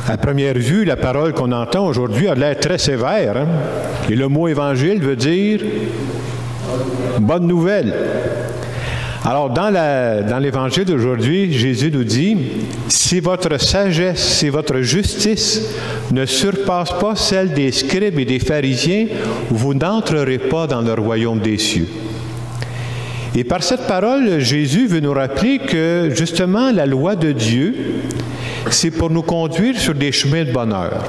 À première vue, la parole qu'on entend aujourd'hui a l'air très sévère. Hein? Et le mot évangile veut dire bonne nouvelle. Alors, dans l'évangile d'aujourd'hui, Jésus nous dit, si votre sagesse, si votre justice ne surpasse pas celle des scribes et des pharisiens, vous n'entrerez pas dans le royaume des cieux. Et par cette parole, Jésus veut nous rappeler que, justement, la loi de Dieu, c'est pour nous conduire sur des chemins de bonheur.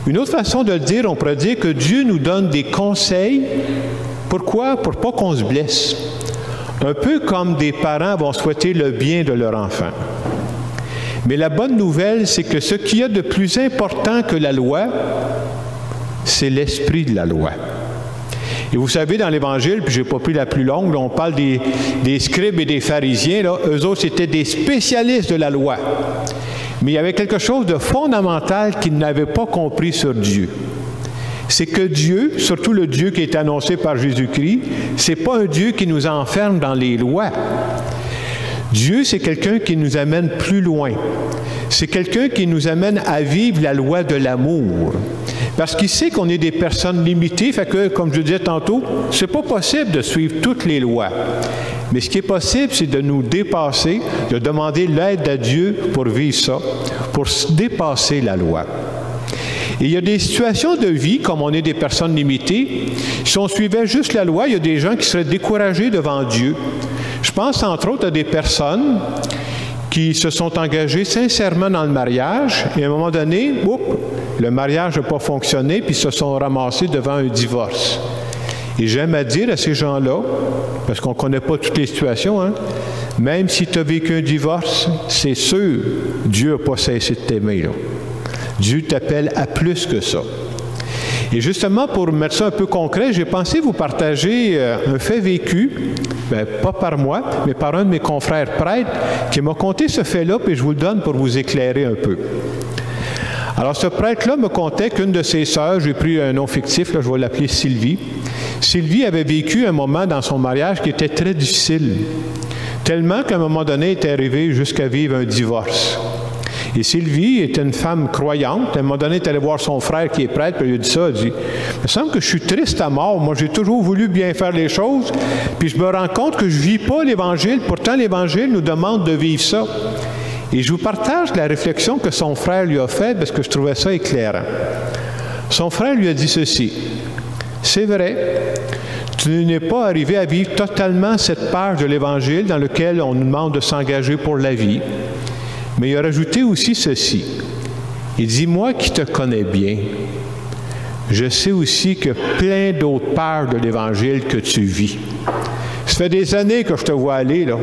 Une autre façon de le dire, on pourrait dire que Dieu nous donne des conseils. Pourquoi? Pour pas qu'on se blesse. Un peu comme des parents vont souhaiter le bien de leur enfant. Mais la bonne nouvelle, c'est que ce qu'il y a de plus important que la loi, c'est l'esprit de la loi. Et vous savez, dans l'Évangile, puis je n'ai pas pris la plus longue, là, on parle des scribes et des pharisiens, là, eux autres, c'était des spécialistes de la loi. Mais il y avait quelque chose de fondamental qu'ils n'avaient pas compris sur Dieu. C'est que Dieu, surtout le Dieu qui est annoncé par Jésus-Christ, ce n'est pas un Dieu qui nous enferme dans les lois. Dieu, c'est quelqu'un qui nous amène plus loin. C'est quelqu'un qui nous amène à vivre la loi de l'amour. Parce qu'il sait qu'on est des personnes limitées, fait que, comme je disais tantôt, c'est pas possible de suivre toutes les lois. Mais ce qui est possible, c'est de nous dépasser, de demander l'aide à Dieu pour vivre ça, pour dépasser la loi. Et il y a des situations de vie, comme on est des personnes limitées, si on suivait juste la loi, il y a des gens qui seraient découragés devant Dieu. Je pense entre autres à des personnes qui se sont engagées sincèrement dans le mariage, et à un moment donné, le mariage n'a pas fonctionné, puis se sont ramassés devant un divorce. Et j'aime à dire à ces gens-là, parce qu'on ne connaît pas toutes les situations, hein, même si tu as vécu un divorce, c'est sûr, Dieu n'a pas cessé de t'aimer, là. Dieu t'appelle à plus que ça. Et justement, pour mettre ça un peu concret, j'ai pensé vous partager un fait vécu, pas par moi, mais par un de mes confrères prêtres, qui m'a conté ce fait-là, puis je vous le donne pour vous éclairer un peu. Alors, ce prêtre-là me contait qu'une de ses sœurs, j'ai pris un nom fictif, là, je vais l'appeler Sylvie. Sylvie avait vécu un moment dans son mariage qui était très difficile, tellement qu'à un moment donné, elle était arrivée jusqu'à vivre un divorce. Et Sylvie était une femme croyante. À un moment donné, elle est allée voir son frère qui est prêtre, puis il lui a dit ça, elle dit, il me semble que je suis triste à mort. Moi, j'ai toujours voulu bien faire les choses, puis je me rends compte que je ne vis pas l'Évangile. Pourtant, l'Évangile nous demande de vivre ça. Et je vous partage la réflexion que son frère lui a faite, parce que je trouvais ça éclairant. Son frère lui a dit ceci, « C'est vrai, tu n'es pas arrivé à vivre totalement cette page de l'Évangile dans laquelle on nous demande de s'engager pour la vie. Mais il a rajouté aussi ceci. Il dit, « Moi qui te connais bien, je sais aussi que plein d'autres pages de l'Évangile que tu vis. Ça fait des années que je te vois aller, là.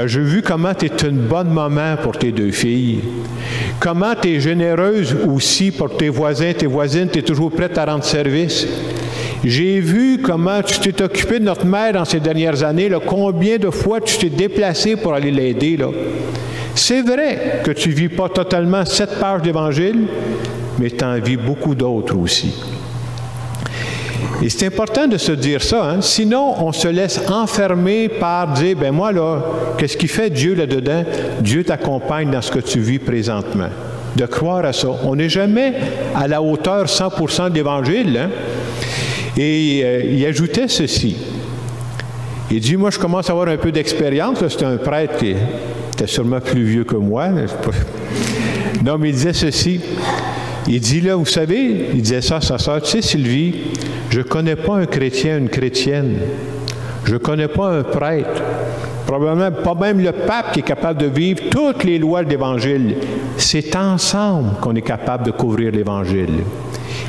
J'ai vu comment tu es une bonne maman pour tes deux filles. Comment tu es généreuse aussi pour tes voisins, tes voisines, tu es toujours prête à rendre service. J'ai vu comment tu t'es occupé de notre mère dans ces dernières années, là, combien de fois tu t'es déplacé pour aller l'aider, là. C'est vrai que tu ne vis pas totalement cette page d'Évangile, mais tu en vis beaucoup d'autres aussi. » Et c'est important de se dire ça, hein? Sinon on se laisse enfermer par dire, ben moi là, qu'est-ce qui fait Dieu là-dedans? Dieu t'accompagne dans ce que tu vis présentement. De croire à ça. On n'est jamais à la hauteur 100% de l'Évangile, hein? Et il ajoutait ceci. Il dit, moi je commence à avoir un peu d'expérience, c'est un prêtre qui était sûrement plus vieux que moi. Non, mais il disait ceci. Il dit là, vous savez, il disait ça à sa sœur, tu sais Sylvie, je ne connais pas un chrétien, une chrétienne. Je ne connais pas un prêtre. Probablement pas même le pape qui est capable de vivre toutes les lois de l'Évangile. C'est ensemble qu'on est capable de couvrir l'Évangile.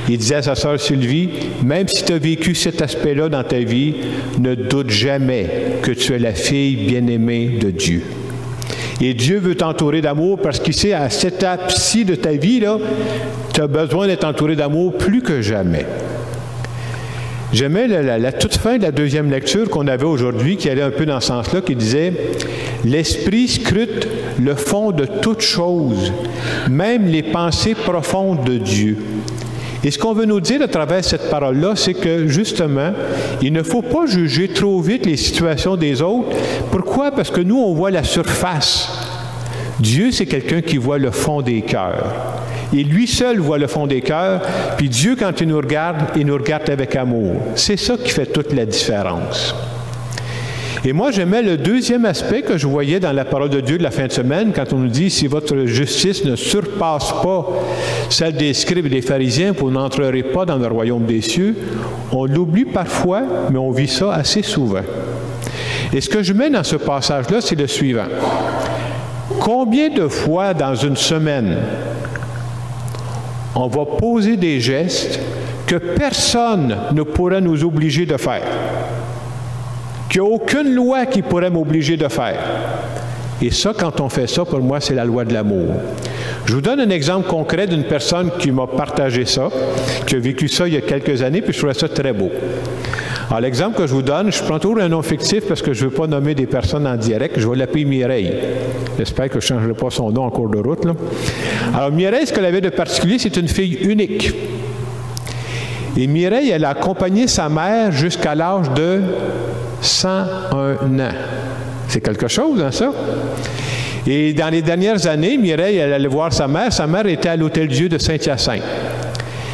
Il disait à sa sœur Sylvie, même si tu as vécu cet aspect-là dans ta vie, ne doute jamais que tu es la fille bien-aimée de Dieu. Et Dieu veut t'entourer d'amour parce qu'il sait, à cette étape-ci de ta vie, là, tu as besoin d'être entouré d'amour plus que jamais. J'aimais la toute fin de la deuxième lecture qu'on avait aujourd'hui, qui allait un peu dans ce sens-là, qui disait « L'Esprit scrute le fond de toutes choses, même les pensées profondes de Dieu. » Et ce qu'on veut nous dire à travers cette parole-là, c'est que, justement, il ne faut pas juger trop vite les situations des autres. Pourquoi? Parce que nous, on voit la surface. Dieu, c'est quelqu'un qui voit le fond des cœurs. Et lui seul voit le fond des cœurs, puis Dieu, quand il nous regarde avec amour. C'est ça qui fait toute la différence. Et moi, j'aimais le deuxième aspect que je voyais dans la parole de Dieu de la fin de semaine, quand on nous dit « Si votre justice ne surpasse pas celle des scribes et des pharisiens, vous n'entrerez pas dans le royaume des cieux », on l'oublie parfois, mais on vit ça assez souvent. Et ce que je mets dans ce passage-là, c'est le suivant. Combien de fois dans une semaine, on va poser des gestes que personne ne pourrait nous obliger de faire? Qu'il n'y a aucune loi qui pourrait m'obliger de faire. Et ça, quand on fait ça, pour moi, c'est la loi de l'amour. Je vous donne un exemple concret d'une personne qui m'a partagé ça, qui a vécu ça il y a quelques années, puis je trouvais ça très beau. Alors, l'exemple que je vous donne, je prends toujours un nom fictif parce que je ne veux pas nommer des personnes en direct. Je vais l'appeler Mireille. J'espère que je ne changerai pas son nom en cours de route, là. Alors, Mireille, ce qu'elle avait de particulier, c'est une fille unique. Et Mireille, elle a accompagné sa mère jusqu'à l'âge de 101 ans. C'est quelque chose, hein, ça? Et dans les dernières années, Mireille, elle allait voir sa mère. Sa mère était à l'Hôtel-Dieu de Saint-Hyacinthe.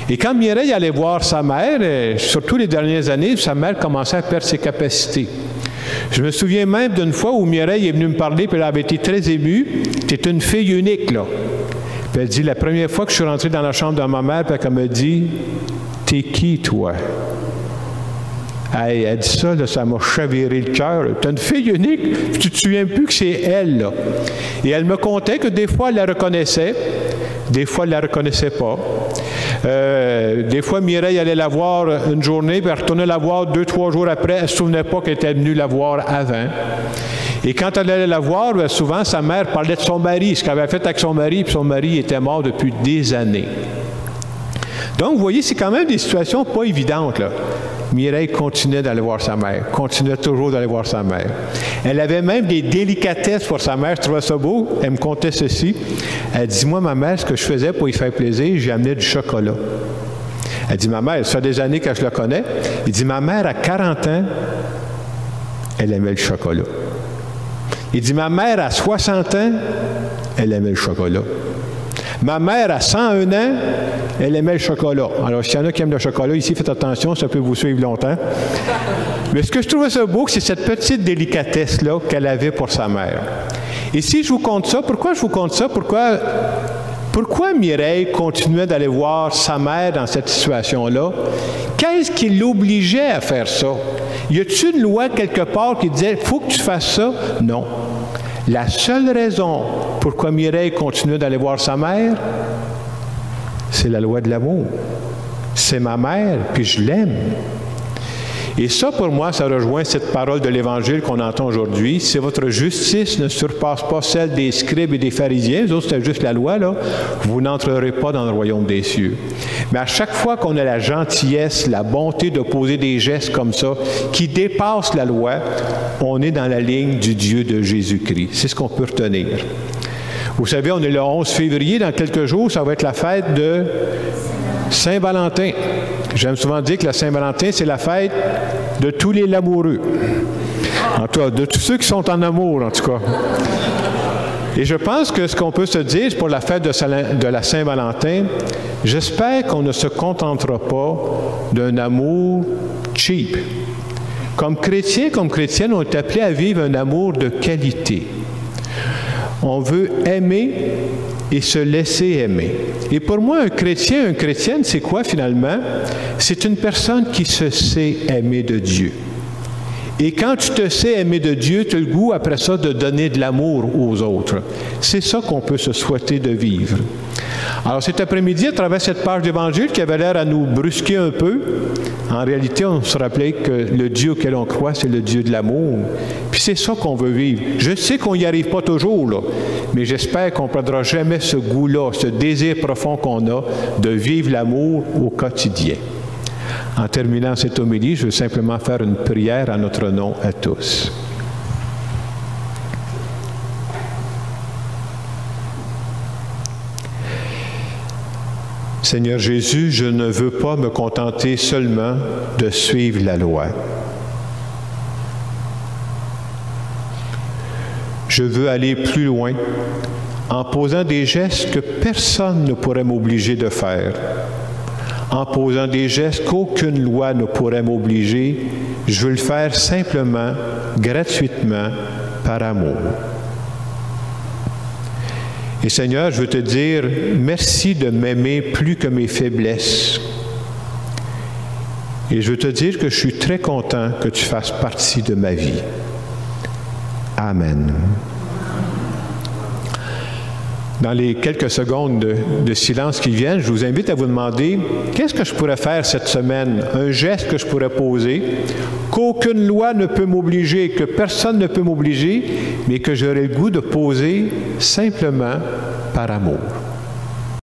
Et quand Mireille allait voir sa mère, surtout les dernières années, sa mère commençait à perdre ses capacités. Je me souviens même d'une fois où Mireille est venue me parler, puis elle avait été très émue. « Tu es une fille unique, là. » Puis elle dit, la première fois que je suis rentré dans la chambre de ma mère, puis elle me dit, « T'es qui, toi? » Elle dit ça, là, ça m'a chaviré le cœur. Tu es une fille unique, tu ne te souviens plus que c'est elle, là. Et elle me contait que des fois, elle la reconnaissait, des fois, elle ne la reconnaissait pas. Des fois, Mireille allait la voir une journée, puis elle retournait la voir 2-3 jours après. Elle ne se souvenait pas qu'elle était venue la voir avant. Et quand elle allait la voir, souvent, sa mère parlait de son mari, ce qu'elle avait fait avec son mari, puis son mari était mort depuis des années. Donc, vous voyez, c'est quand même des situations pas évidentes, là. Mireille continuait d'aller voir sa mère, continuait toujours d'aller voir sa mère. Elle avait même des délicatesses pour sa mère, je trouvais ça beau. Elle me contait ceci. Elle dit, moi, ma mère, ce que je faisais pour y faire plaisir, j'ai amené du chocolat. Elle dit, ma mère, ça fait des années que je la connais. Elle dit, ma mère, à 40 ans, elle aimait le chocolat. Il dit, ma mère, à 60 ans, elle aimait le chocolat. Ma mère, à 101 ans, elle aimait le chocolat. Alors, s'il y en a qui aiment le chocolat, ici, faites attention, ça peut vous suivre longtemps. Mais ce que je trouvais ça beau, c'est cette petite délicatesse-là qu'elle avait pour sa mère. Et si je vous conte ça, pourquoi je vous conte ça? Pourquoi Mireille continuait d'aller voir sa mère dans cette situation-là? Qu'est-ce qui l'obligeait à faire ça? Y a-t-il une loi quelque part qui disait « faut que tu fasses ça » ? Non. La seule raison pourquoi Mireille continuait d'aller voir sa mère, c'est la loi de l'amour. C'est ma mère, puis je l'aime. Et ça, pour moi, ça rejoint cette parole de l'Évangile qu'on entend aujourd'hui. Si votre justice ne surpasse pas celle des scribes et des pharisiens, eux autres, c'était juste la loi, là, vous n'entrerez pas dans le royaume des cieux. Mais à chaque fois qu'on a la gentillesse, la bonté de poser des gestes comme ça, qui dépassent la loi, on est dans la ligne du Dieu de Jésus-Christ. C'est ce qu'on peut retenir. Vous savez, on est le 11 février, dans quelques jours, ça va être la fête de Saint-Valentin. J'aime souvent dire que la Saint-Valentin, c'est la fête de tous les lamoureux. En tout cas, de tous ceux qui sont en amour, en tout cas. Et je pense que ce qu'on peut se dire pour la fête de la Saint-Valentin, j'espère qu'on ne se contentera pas d'un amour cheap. Comme chrétiens, comme chrétiennes, on est appelés à vivre un amour de qualité. On veut aimer et se laisser aimer. Et pour moi, un chrétien, une chrétienne, c'est quoi finalement? C'est une personne qui se sait aimer de Dieu. Et quand tu te sais aimer de Dieu, tu as le goût après ça de donner de l'amour aux autres. C'est ça qu'on peut se souhaiter de vivre. Alors cet après-midi, à travers cette page d'Évangile qui avait l'air à nous brusquer un peu, en réalité, on se rappelait que le Dieu auquel on croit, c'est le Dieu de l'amour. Puis c'est ça qu'on veut vivre. Je sais qu'on n'y arrive pas toujours, là, mais j'espère qu'on ne perdra jamais ce goût-là, ce désir profond qu'on a de vivre l'amour au quotidien. En terminant cette homélie, je veux simplement faire une prière en notre nom à tous. Seigneur Jésus, je ne veux pas me contenter seulement de suivre la loi. Je veux aller plus loin en posant des gestes que personne ne pourrait m'obliger de faire, en posant des gestes qu'aucune loi ne pourrait m'obliger. Je veux le faire simplement, gratuitement, par amour. Et Seigneur, je veux te dire, merci de m'aimer plus que mes faiblesses. Et je veux te dire que je suis très content que tu fasses partie de ma vie. Amen. Dans les quelques secondes de silence qui viennent, je vous invite à vous demander, qu'est-ce que je pourrais faire cette semaine? Un geste que je pourrais poser, qu'aucune loi ne peut m'obliger, que personne ne peut m'obliger, mais que j'aurais le goût de poser simplement par amour.